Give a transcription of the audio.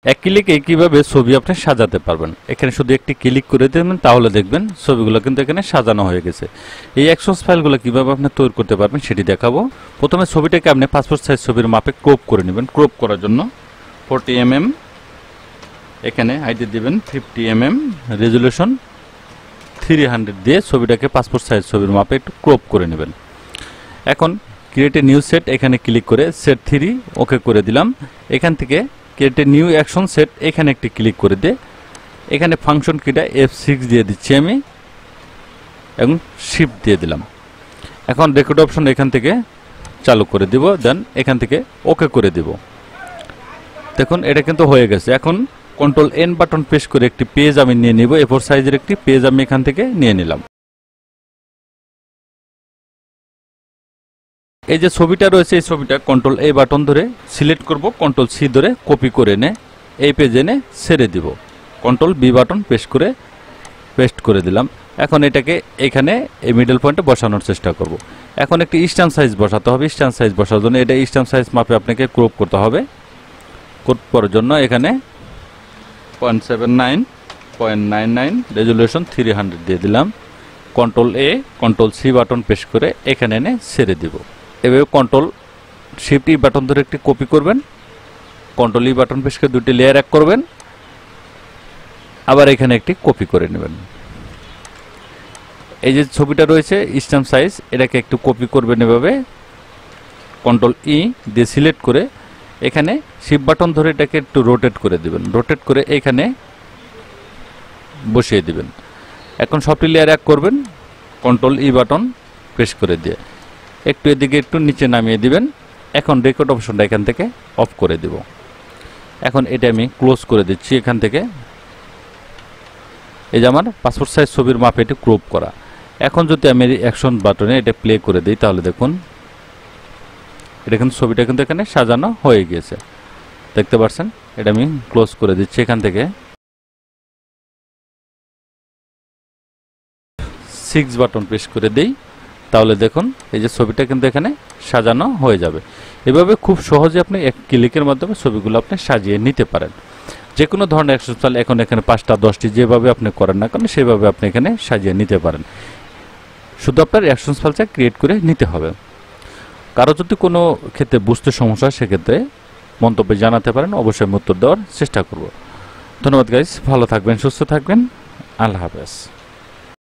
এক ক্লিকে কিভাবে ছবি আপনি সাজাতে পারবেন, এখানে শুধু একটি ক্লিক করে দেবেন, তাহলে দেখবেন ছবিগুলো কিন্তু এখানে সাজানো হয়ে গেছে। এই অ্যাকশনস ফাইলগুলো কিভাবে আপনি তৈরি করতে পারবেন সেটি দেখাবো। প্রথমে ছবিটাকে আপনি পাসপোর্ট সাইজ ছবির মাপে ক্রপ করে নেবেন। ক্রপ করার জন্য 40 mm, এখানে হাইট দিবেন 50 mm, রেজুলেশন 300 দিয়ে ছবিটাকে পাসপোর্ট সাইজ ছবির মাপে একটু ক্রপ করে নেবেন। এখন ক্রিয়েট এ নিউ সেট, এখানে ক্লিক করে সেট 3 ওকে করে দিলাম। এখান থেকে create a new action set, এখানে একটি ক্লিক করে দিয়ে এখানে ফাংশন কিটা F6 দিয়ে দিচ্ছি আমি এবং শিফট দিয়ে দিলাম। এখন রেকর্ড অপশন এখান থেকে চালু করে দিব, দেন এখান থেকে ওকে করে দিব। দেখুন এটা কিন্তু হয়ে গেছে। এখন কন্ট্রোল N বাটন প্রেস করে একটি পেজ আমি নিয়ে নিব। A4 সাইজের একটি পেজ আমি এখান থেকে নিয়ে নিলাম। এই যে ছবিটা রয়েছে, এই ছবিটা কন্ট্রোল A বাটন ধরে সিলেক্ট করব, কন্ট্রোল C ধরে কপি করে এনে এই পেজে এনে ছেড়ে দিব। কন্ট্রোল B বাটন প্রেস করে পেস্ট করে দিলাম। এখন এটাকে এখানে এই মিডল পয়েন্টে বসানোর চেষ্টা করব। এখন একটি স্ট্যান্ড সাইজ বসাতে হবে। স্ট্যান্ড সাইজ বসার জন্য এটা স্ট্যান্ড সাইজ মাপে আপনাকে ক্রপ করতে হবে। ক্রপ করার জন্য এখানে 0.79, 0.99, রেজুলেশন 300 দিয়ে দিলাম। Control A, control C button press করে এখানে এনে ছেড়ে দিব। এভাবে কন্ট্রোল শিফট E বাটন ধরে একটি কপি করবেন, কন্ট্রোল E বাটন প্রেস করে দুটি লেয়ার এক করবেন, আবার এখানে একটি কপি করে নেবেন। এই যে ছবিটা রয়েছে স্ট্যাম্প সাইজ, এটাকে একটু কপি করবেন এভাবে। কন্ট্রোল E দিয়ে সিলেক্ট করে এখানে শিফট বাটন ধরে এটাকে একটু রোটেট করে দিবেন। রোটেট করে এখানে বসিয়ে দিবেন। এখন সবটি লেয়ার এক করবেন, কন্ট্রোল E বাটন প্রেস করে দিয়ে একটু এদিকে একটু নিচে নামিয়ে দিবেন। এখন রেকর্ড অপশনটা এখান থেকে অফ করে দিব। এখন এটা আমি ক্লোজ করে দিচ্ছি। এখান থেকে এই যে আমার পাসপোর্ট সাইজ ছবির মাপে এটি ক্রপ করা। এখন যদি আমি অ্যাকশন বাটনে এটা প্লে করে দিই, তাহলে দেখুন এটা কিন্তু ছবিটা কিন্তু এখানে সাজানো হয়ে গিয়েছে, দেখতে পাচ্ছেন। এটা আমি ক্লোজ করে দিচ্ছি। এখান থেকে 6 বাটন প্রেস করে দিই, তাহলে দেখুন এই যে ছবিটা কিন্তু এখানে সাজানো হয়ে যাবে। এভাবে খুব সহজে আপনি এক ক্লিকের মাধ্যমে ছবিগুলো আপনি সাজিয়ে নিতে পারেন। যে কোনো ধরনের অ্যাকশন ফাইল এখন এখানে 5টা 10টি যেভাবে আপনি করেন না কেন সেভাবে আপনি এখানে সাজিয়ে নিতে পারেন। শুধু আপনার অ্যাকশন ফাইলটা ক্রিয়েট করে নিতে হবে। কারো যদি কোনো ক্ষেত্রে বুঝতে সমস্যা হয় সেক্ষেত্রে মন্তব্যে জানাতে পারেন, অবশ্যই আমি উত্তর দেওয়ার চেষ্টা করব। ধন্যবাদ গাইস, ভালো থাকবেন, সুস্থ থাকবেন, আল্লাহ হাফেজ।